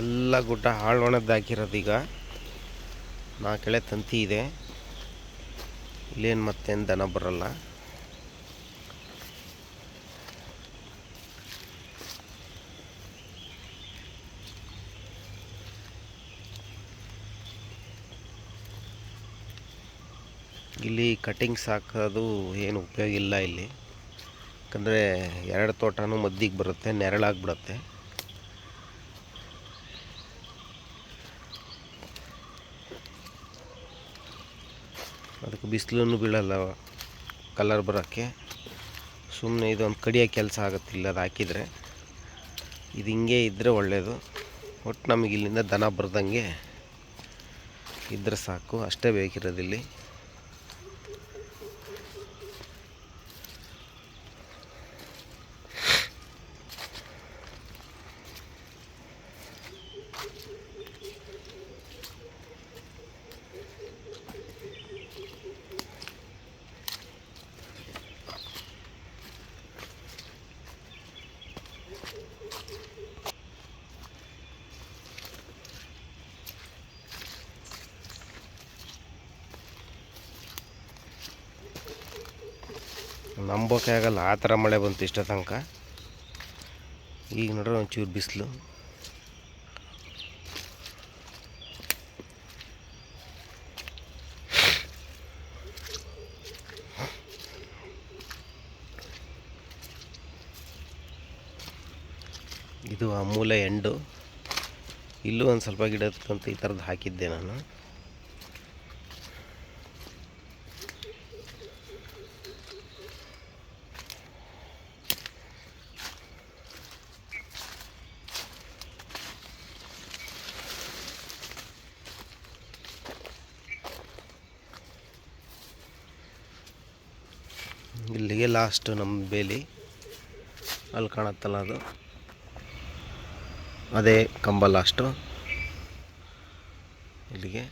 ಎಲ್ಲ ಗುಡ್ಡ ಹಾಳೊಣದ್ದು ಹಾಕಿರೋದು. ಈಗ 4 ಎಳೆ ತಂತಿ ಇದೆ. ಇಲ್ಲೇನು ಮತ್ತೇನು ದನ ಬರಲ್ಲ. ಇಲ್ಲಿ ಕಟಿಂಗ್ಸ್ ಹಾಕೋದು ಏನು ಉಪಯೋಗ ಇಲ್ಲ ಇಲ್ಲಿ, ಯಾಕಂದರೆ 2 ತೋಟನೂ ಮದ್ದಿಗೆ ಬರುತ್ತೆ, ನೆರಳಾಗ್ಬಿಡುತ್ತೆ. ಅದಕ್ಕೆ ಬಿಸಿಲೂ ಬೀಳಲ್ಲ ಕಲರ್ ಬರೋಕ್ಕೆ. ಸುಮ್ಮನೆ ಇದೊಂದು ಕಡಿಯೋ ಕೆಲಸ ಆಗುತ್ತಿಲ್ಲ ಅದು ಹಾಕಿದರೆ. ಇದು ಹಿಂಗೆ ಇದ್ದರೆ ಒಳ್ಳೆಯದು. ಒಟ್ಟು ನಮಗೆ ಇಲ್ಲಿಂದ ದನ ಬರ್ದಂಗೆ ಇದ್ರೆ ಸಾಕು, ಅಷ್ಟೇ ಬೇಕಿರೋದಿಲ್ಲಿ. ನಂಬೋಕೆ ಆಗಲ್ಲ, ಆ ಥರ ಮಳೆ ಬಂತು ಇಷ್ಟ ತನಕ. ಈಗ ನೋಡ್ರೆ ಒಂಚೂರು ಬಿಸಿಲು. ಇದು ಆ ಮೂಲೆ ಎಂಡು. ಇಲ್ಲೂ ಒಂದು ಸ್ವಲ್ಪ ಗಿಡಕ್ಕಂತ ಈ ಥರದ್ದು ಹಾಕಿದ್ದೆ ನಾನು. ಇಲ್ಲಿಗೆ ಲಾಸ್ಟು ನಮ್ಮ ಬೇಲಿ. ಅಲ್ಲಿ ಕಾಣತ್ತಲ್ಲ ಅದು, ಅದೇ ಕಂಬ ಲಾಸ್ಟು ಇಲ್ಲಿಗೆ.